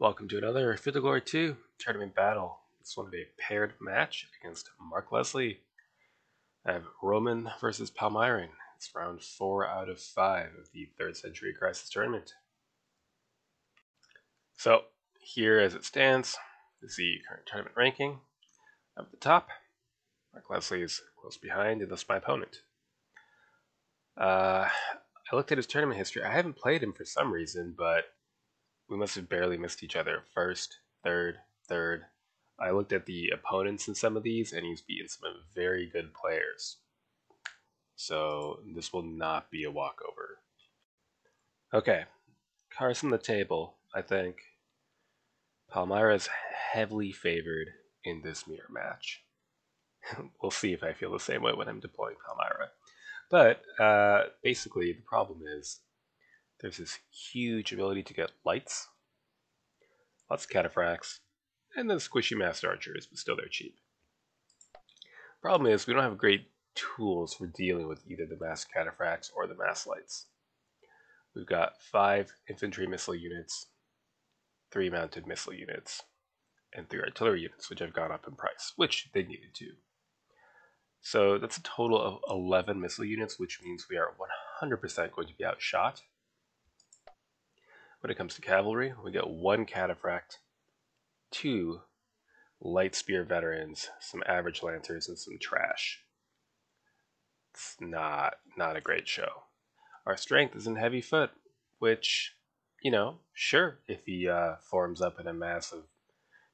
Welcome to another Field of Glory 2 tournament battle. This one will be a paired match against Mark Leslie. I have Roman versus Palmyrin. It's round 4 out of 5 of the 3rd Century Crisis tournament. So, here as it stands is the current tournament ranking. Up at the top, Mark Leslie is close behind, and thus my opponent. I looked at his tournament history. I haven't played him for some reason, but we must have barely missed each other. First, third, third. I looked at the opponents in some of these, and he's beaten some very good players. So this will not be a walkover. Okay, cards on the table. I think Palmyra is heavily favored in this mirror match. We'll see if I feel the same way when I'm deploying Palmyra. But basically, the problem is there's this huge ability to get lights, lots of cataphracts, and then squishy master archers, but still they're cheap. Problem is, we don't have great tools for dealing with either the mass cataphracts or the mass lights. We've got 5 infantry missile units, 3 mounted missile units, and 3 artillery units, which have gone up in price, which they needed to. So that's a total of 11 missile units, which means we are 100% going to be outshot. When it comes to cavalry, we get 1 cataphract, 2 light spear veterans, some average lancers, and some trash. It's not a great show. Our strength is in heavy foot, which, sure, if he forms up in a mass of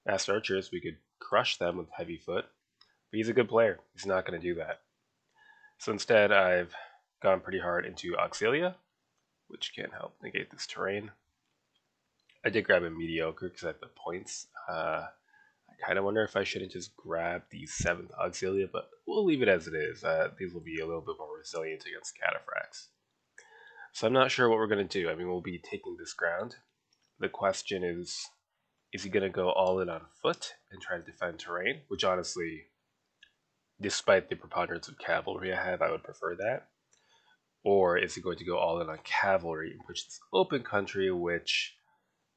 mass archers, we could crush them with heavy foot. But he's a good player. He's not going to do that. So instead, I've gone pretty hard into Auxilia, which can help negate this terrain. I did grab a mediocre because I have the points. I kind of wonder if I shouldn't just grab the 7th Auxilia, but we'll leave it as it is. These will be a little bit more resilient against cataphracts. So I'm not sure what we're going to do. I mean, we'll be taking this ground. The question is he going to go all in on foot and try to defend terrain? Which honestly, despite the preponderance of cavalry I have, I would prefer that. Or is he going to go all in on cavalry and push this open country, which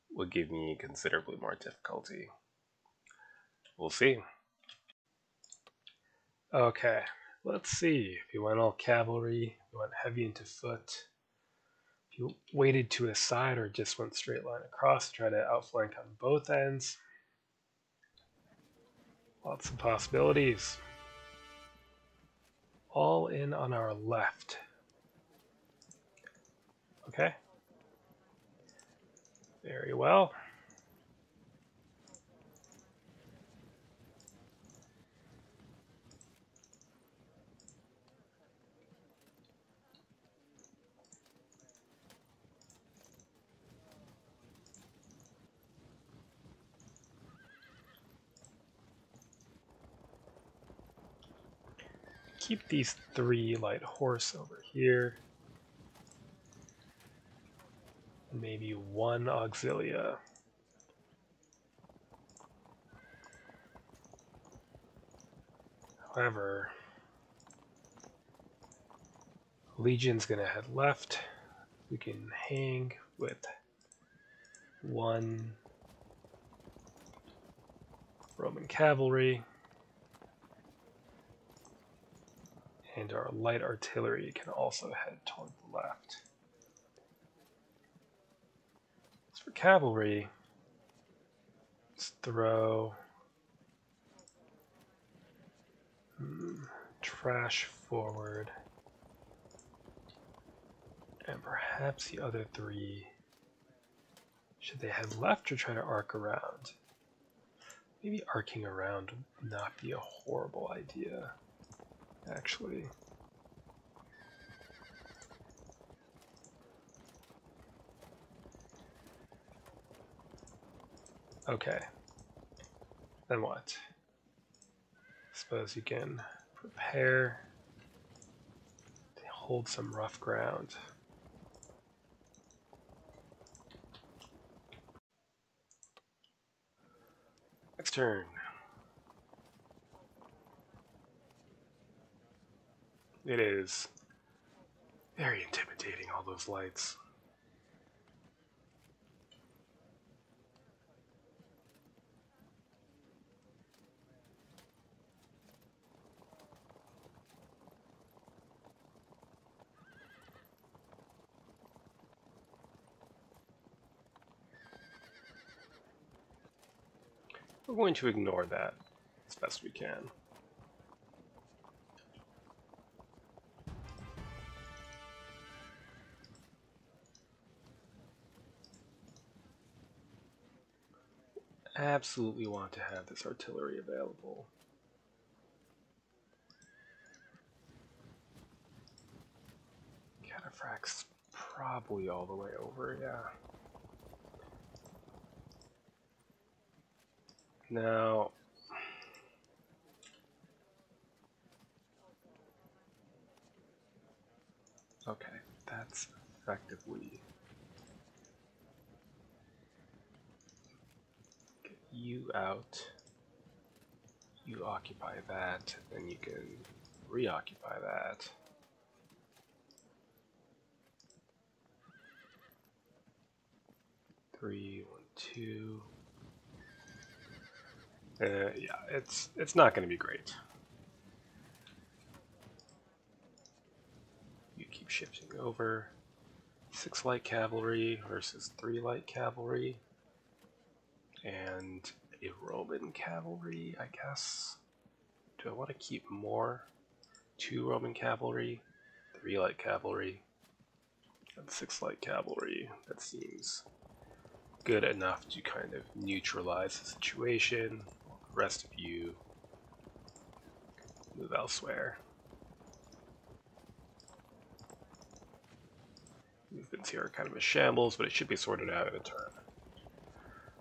would give me considerably more difficulty? We'll see. Okay, let's see. If you went all cavalry, you went heavy into foot, if you weighted to a side or just went straight line across to try to outflank on both ends. Lots of possibilities. All in on our left. Okay. Very well. Keep these 3 light horse over here. Maybe 1 auxilia. However, Legion's gonna head left. We can hang with 1 Roman cavalry. And our light artillery can also head toward the left. As for cavalry, let's throw trash forward. And perhaps the other 3, should they head left or try to arc around? Maybe arcing around would not be a horrible idea, actually. Okay. Then what? Suppose you can prepare to hold some rough ground. Next turn. It is very intimidating, all those lights. We're going to ignore that as best we can. Absolutely want to have this artillery available. Cataphract's probably all the way over, yeah. Now, okay, that's effectively get you out. You occupy that, then you can reoccupy that. Three, 1, 2. Yeah, it's not going to be great. You keep shifting over. 6 light cavalry versus 3 light cavalry, and a Roman cavalry, I guess. Do I want to keep more? 2 Roman cavalry, 3 light cavalry, and 6 light cavalry. That seems good enough to kind of neutralize the situation. The rest of you move elsewhere. Movements here are kind of a shambles, but it should be sorted out in a turn.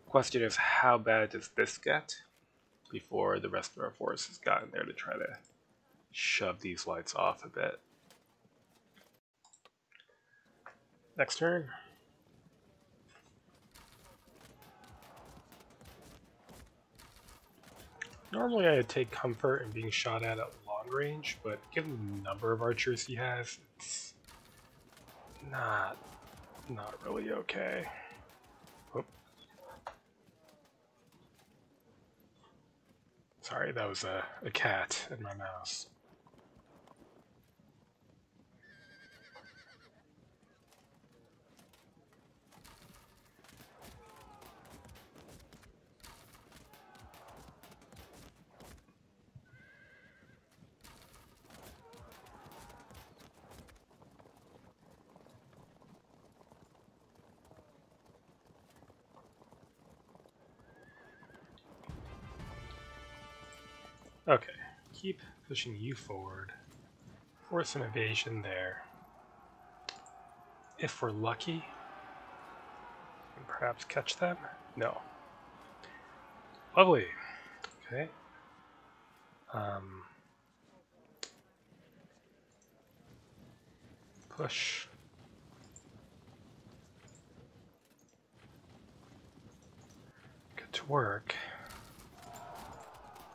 Question is, how bad does this get before the rest of our force has gotten there to try to shove these lights off a bit? Next turn. Normally I'd take comfort in being shot at long range, but given the number of archers he has, it's not really okay. Oop. Sorry, that was a cat and my mouse. Okay, keep pushing you forward. Force an evasion there. If we're lucky, and perhaps catch them? No. Lovely. Okay. Push. Get to work.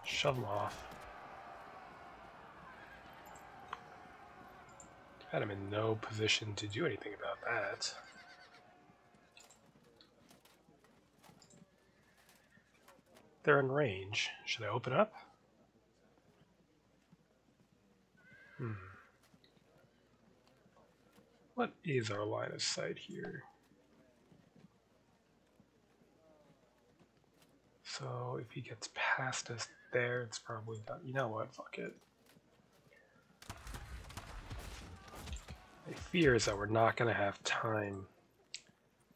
Shove them off. And I'm in no position to do anything about that. They're in range. Should I open up? What is our line of sight here? So if he gets past us there, it's probably done. You know what? Fuck it. My fear is that we're not going to have time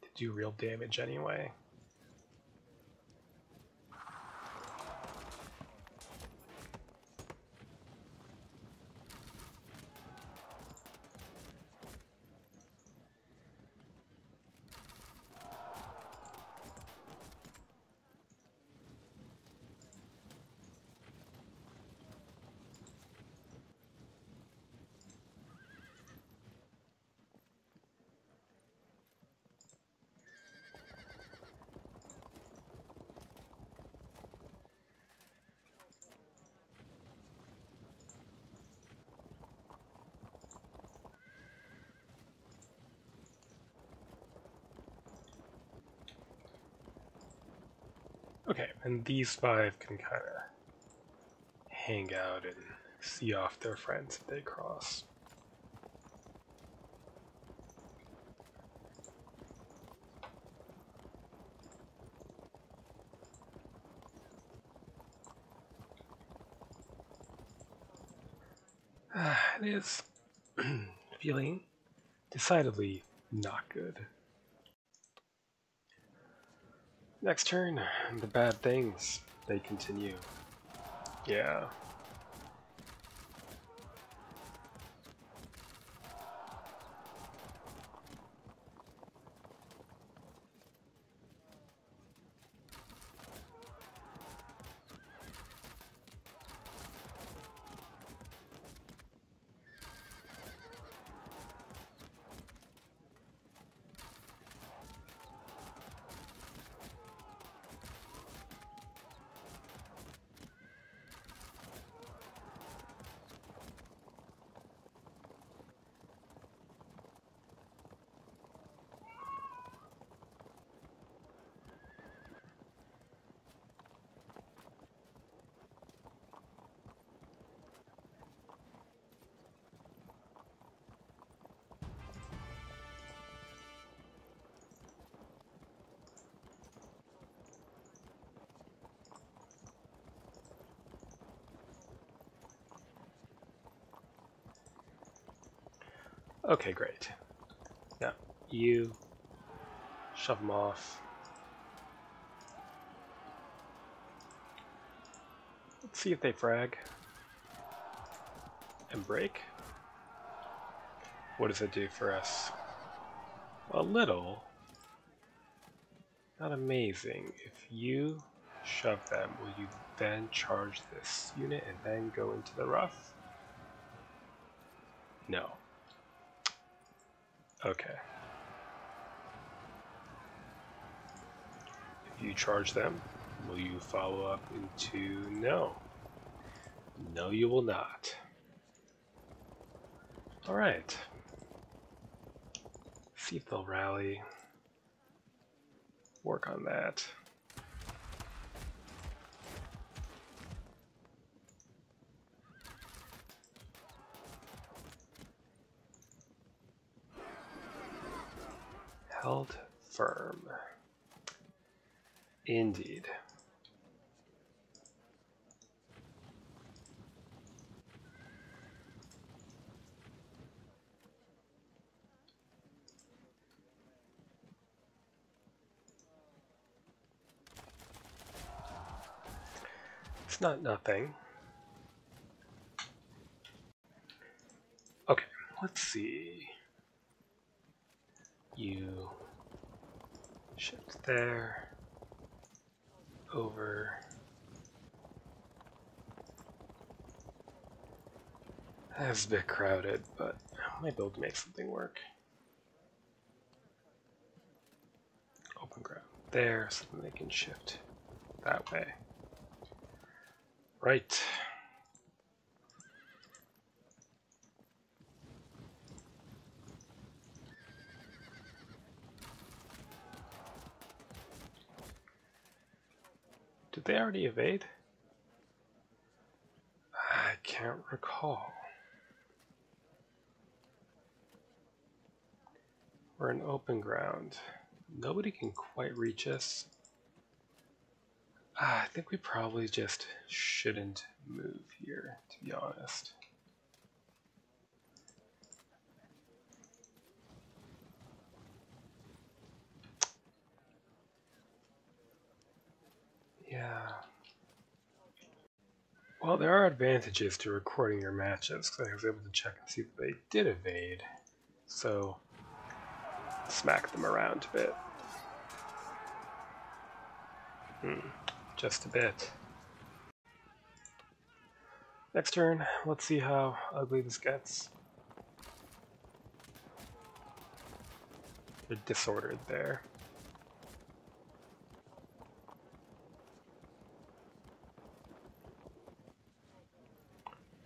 to do real damage anyway. Okay, and these 5 can kind of hang out and see off their friends if they cross. That is feeling decidedly not good. Next turn, the bad things, they continue. Yeah. Okay, great. Now, you shove them off. Let's see if they frag. And break. What does it do for us? A little. Not amazing. If you shove them, will you then charge this unit and then go into the rough? No. Okay. If you charge them, will you follow up into no? No, you will not. Alright. See if they'll rally. Work on that. Held firm. Indeed. It's not nothing. Okay, let's see. You shift there, over. That's a bit crowded, but I might be able to make something work. Open ground there, so then they can shift that way. Right. Did they already evade? I can't recall. We're in open ground. Nobody can quite reach us. I think we probably just shouldn't move here, to be honest. Yeah. Well, there are advantages to recording your matches, because I was able to check and see that they did evade. So, smack them around a bit. Just a bit. Next turn, let's see how ugly this gets. They're disordered there.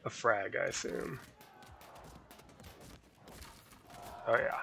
A frag, I assume. Oh yeah.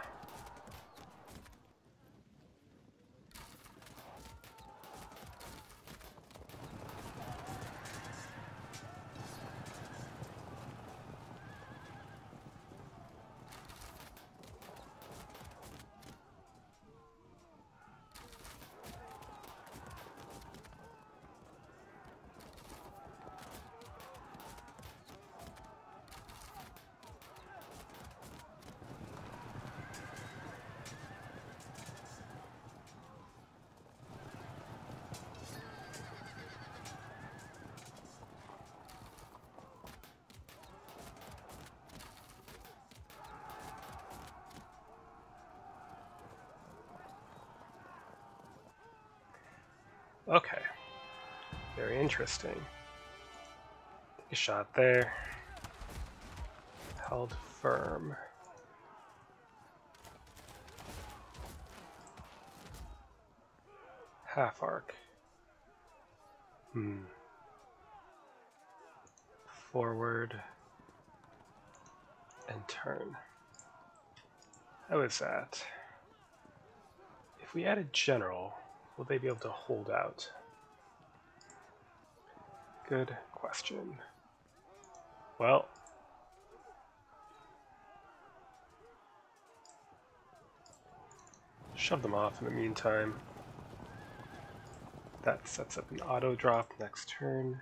Okay. Very interesting. Take a shot there. Held firm. Half arc. Forward and turn. How is that? If we added general, will they be able to hold out? Good question. Well, shove them off in the meantime. That sets up an auto drop next turn.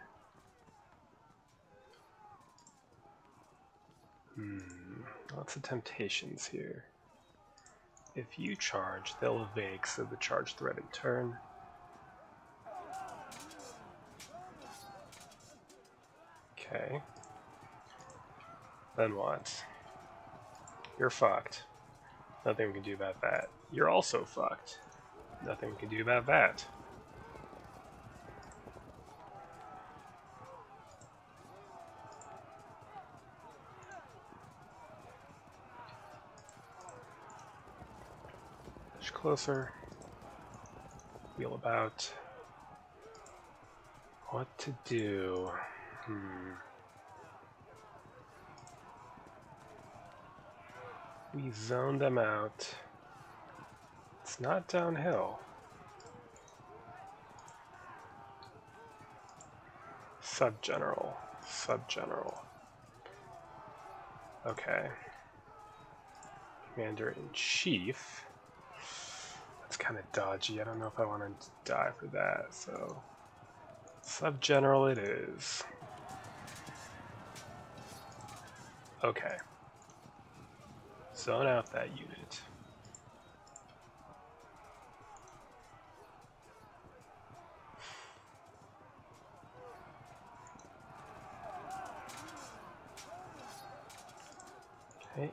Lots of temptations here. If you charge, they'll evade, so the charge threat in turn. Okay. Then what? You're fucked. Nothing we can do about that. You're also fucked. Nothing we can do about that. Push closer. Wheel about. What to do? We zone them out. It's not downhill. Sub-general. Sub-general. Okay. Commander-in-Chief. That's kind of dodgy. I don't know if I want to die for that, so... Sub-general it is. Okay. Zone out that unit. Okay.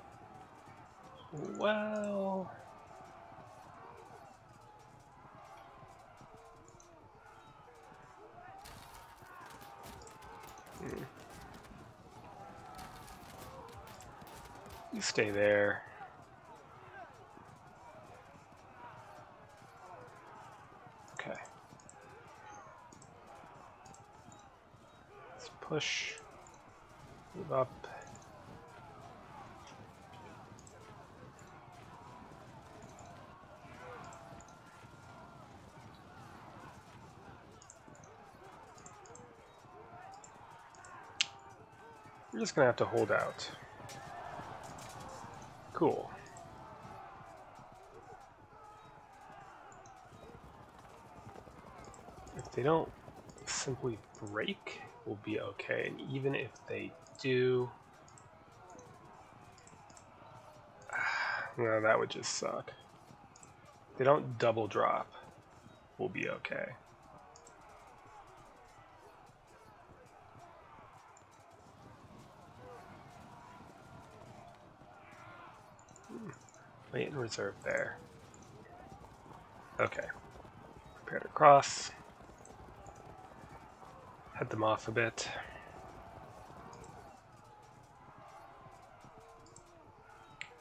Well... You stay there. Okay. Let's push. Move up. We're just gonna have to hold out. Cool. If they don't simply break, we'll be okay. And even if they do... No, that would just suck. If they don't double drop, we'll be okay. Wait in reserve there. Okay. Prepare to cross. Head them off a bit.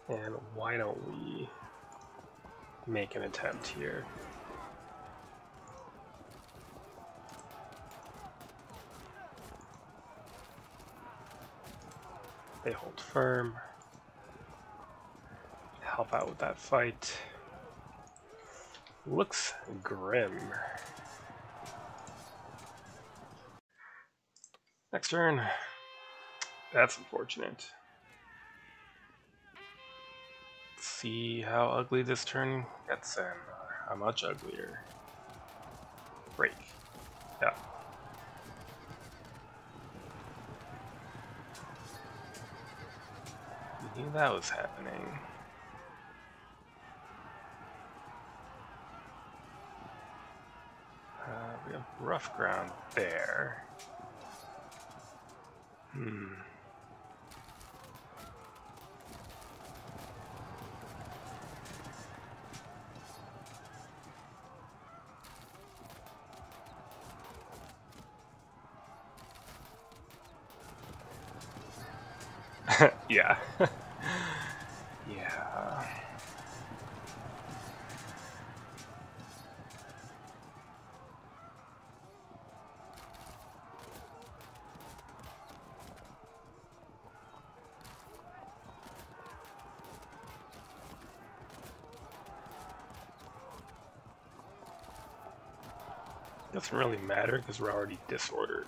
And why don't we make an attempt here? They hold firm. Help out with that fight. Looks grim. Next turn. That's unfortunate. Let's see how ugly this turn gets and how much uglier. Break. Yeah. You knew that was happening. We have rough ground there. Yeah. Yeah. Doesn't really matter because we're already disordered.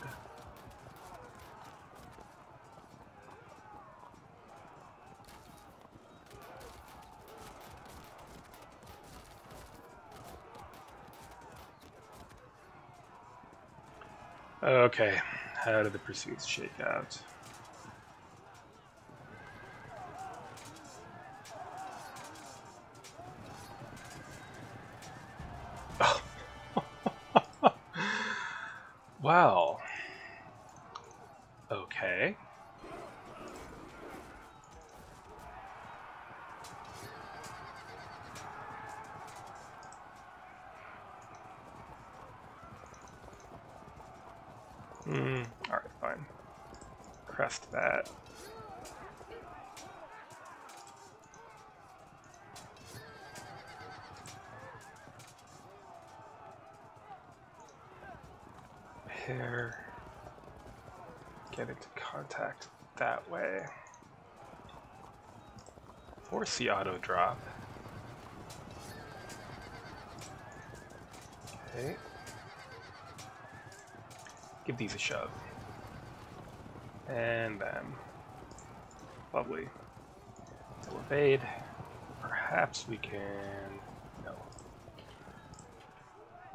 Okay, how do the pursuits shake out? Wow. Okay. Alright, fine. Crest that. Pair. Get into contact that way. Force the auto drop. Okay. Give these a shove. And then. Lovely. So evade. Perhaps we can. No.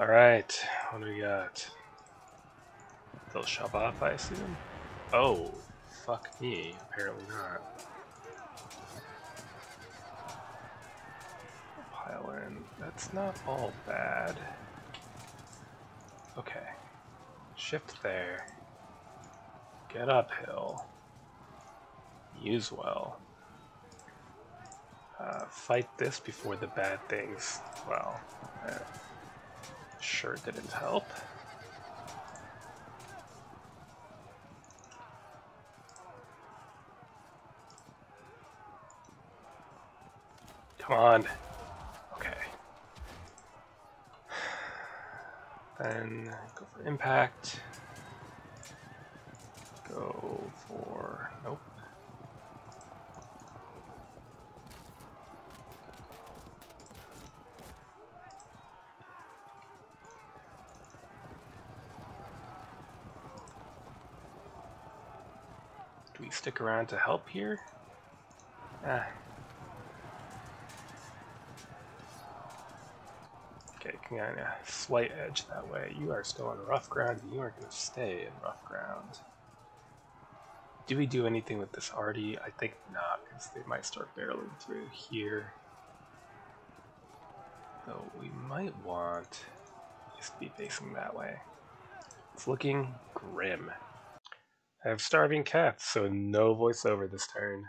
Alright, what do we got? They'll shove off, I assume? Oh, fuck me. Apparently not. Pile in. That's not all bad. Okay. Shift there. Get uphill. Use well. Fight this before the bad things. Well, sure didn't help. Come on. Okay. Then go for impact. Go for... nope. Do we stick around to help here? Ah. Okay, kind of slight edge that way. You are still on rough ground, and you are going to stay in rough ground. Do we do anything with this arty? I think not, because they might start barreling through here. Though we might want just to be facing that way. It's looking grim. I have starving cats, so no voiceover this turn.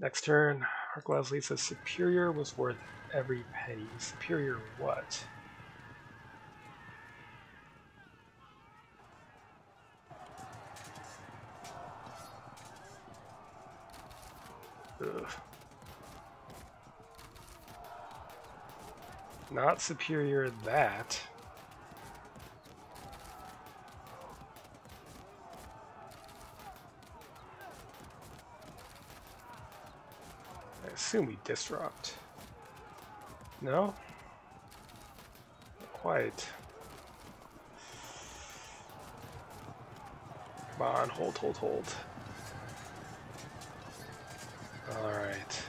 Next turn, Hark Leslie says Superior was worth every penny. Superior what? Ugh. Not superior that. I assume we disrupt. No? Not quite. Come on, hold, hold, hold. Alright.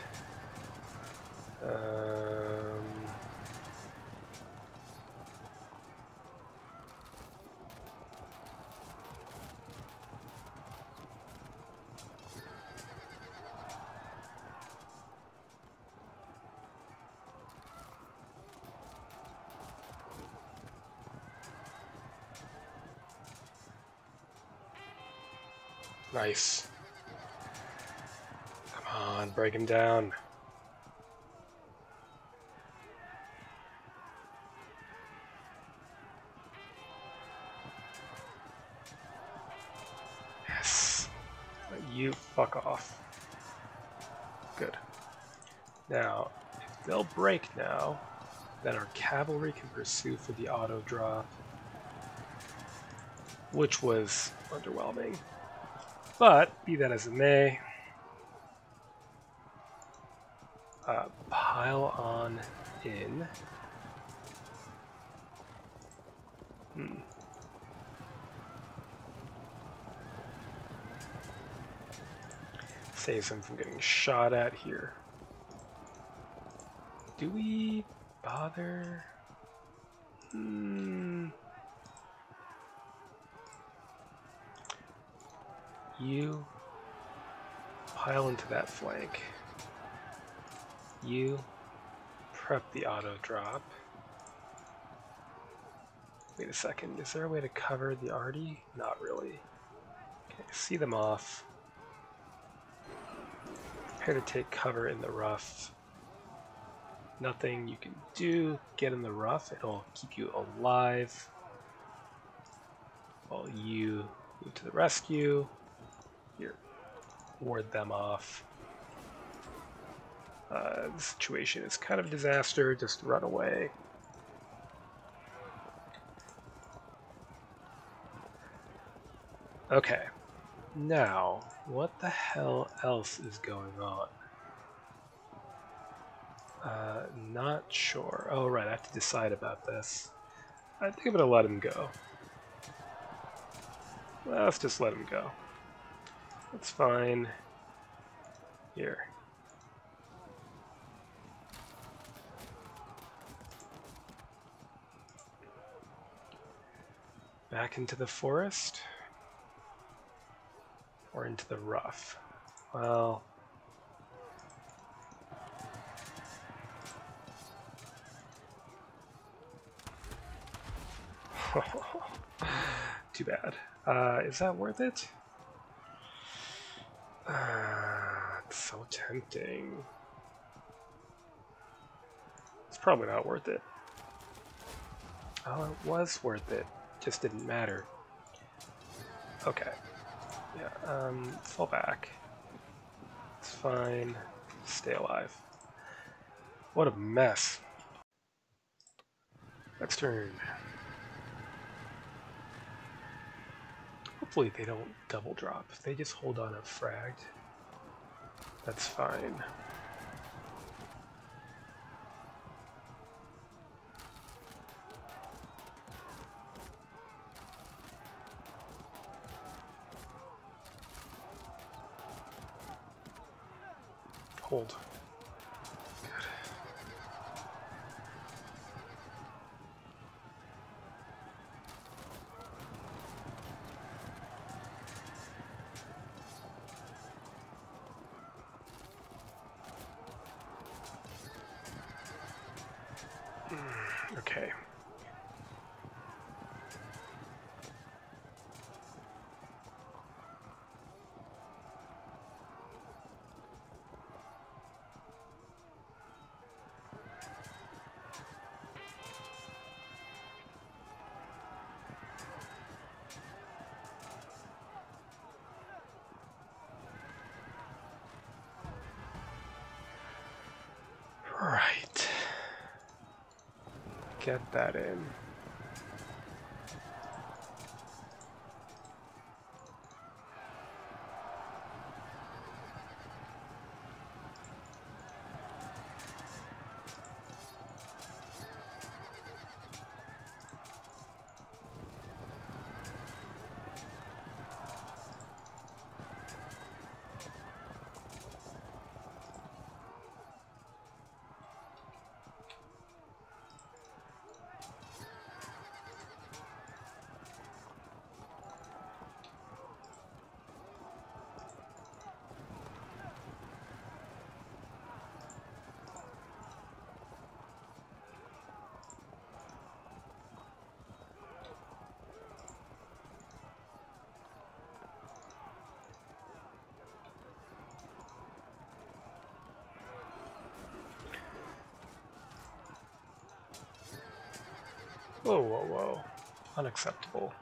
Nice. Come on, break him down. Yes. You fuck off. Good. Now, if they'll break now, then our cavalry can pursue for the auto drop, which was underwhelming. But, be that as it may, pile on in. Saves him from getting shot at here. Do we bother? You pile into that flank. You prep the auto drop. Wait a second, is there a way to cover the arty? Not really. Okay, see them off. Prepare to take cover in the rough. Nothing you can do. Get in the rough, it'll keep you alive. While you move to the rescue. Here, ward them off. The situation is kind of a disaster, just run away. Okay, now, what the hell else is going on? Not sure. Oh, right, I have to decide about this. I think I'm gonna let him go. Well, let's just let him go. That's fine. Here. Back into the forest? Or into the rough? Well... Too bad. Is that worth it? It's so tempting. It's probably not worth it. Oh, it was worth it. Just didn't matter. Okay. Yeah, fall back. It's fine. Stay alive. What a mess. Next turn. Hopefully they don't double drop. If they just hold on a fragged, that's fine. Hold. Good. Okay. Right. Get that in. Whoa, whoa, whoa. Unacceptable.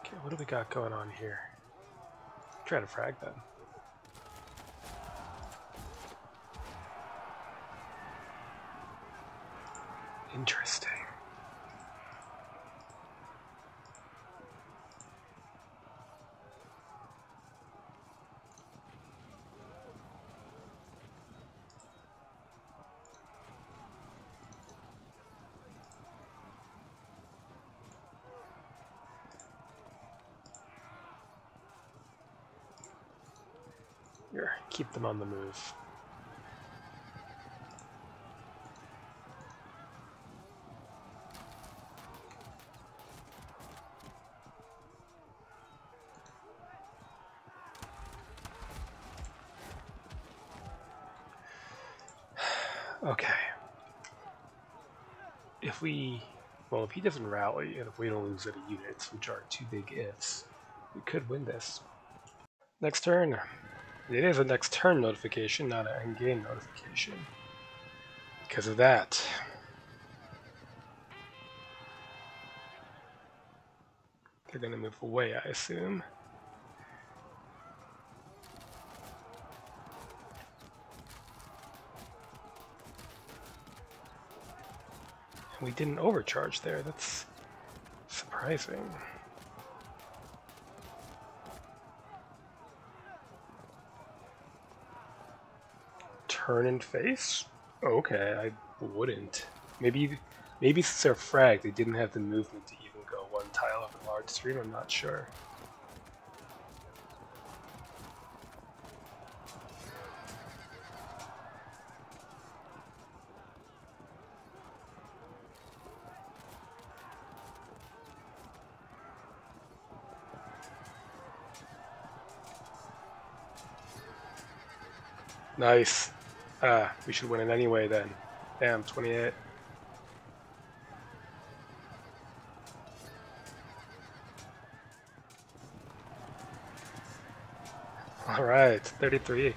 Okay, what do we got going on here? Try to frag them. Interesting. Here, keep them on the move. Okay. If he doesn't rally, and if we don't lose any units, which are two big ifs, we could win this. Next turn. It is a next turn notification, not an end game notification. Because of that. They're going to move away, I assume. We didn't overcharge there. That's surprising. Turn and face? Okay, I wouldn't. Maybe since they're fragged, they didn't have the movement to even go one tile of a large stream. I'm not sure. Nice. We should win it anyway then. Damn, 28. Alright, 33.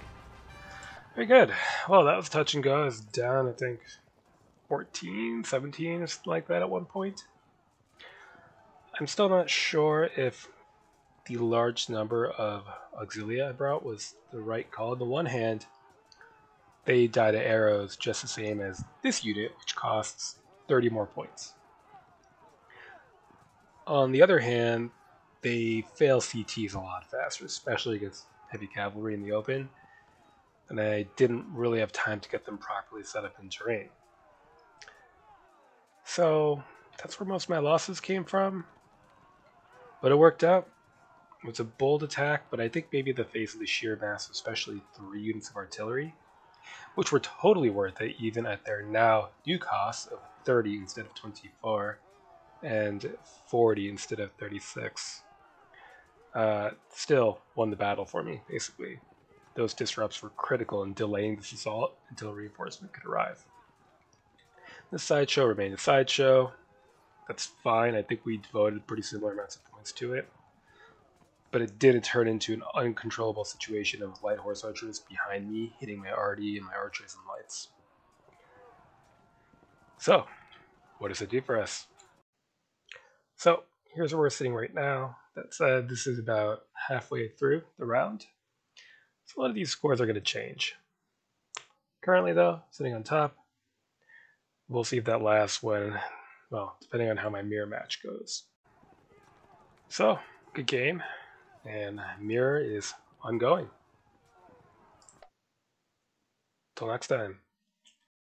Very good. Well, that was touch and go. It's down, I think, 14, 17, or something like that at one point. I'm still not sure if the large number of Auxilia I brought was the right call. On the one hand, they die to arrows just the same as this unit, which costs 30 more points. On the other hand, they fail CTs a lot faster, especially against heavy cavalry in the open, and I didn't really have time to get them properly set up in terrain. So that's where most of my losses came from, but it worked out. It was a bold attack, but I think maybe the face of the sheer mass, especially 3 units of artillery, which were totally worth it even at their now new cost of 30 instead of 24 and 40 instead of 36. Still won the battle for me, basically. Those disrupts were critical in delaying this assault until reinforcement could arrive. The sideshow remained a sideshow. That's fine. I think we devoted pretty similar amounts of points to it. But it didn't turn into an uncontrollable situation of light horse archers behind me hitting my RD and my archers and lights. So, what does it do for us? So, here's where we're sitting right now. This is about halfway through the round. So a lot of these scores are going to change. currently though, sitting on top. We'll see if that lasts when, well, depending on how my mirror match goes. So, good game, and mirror is ongoing. Till next time.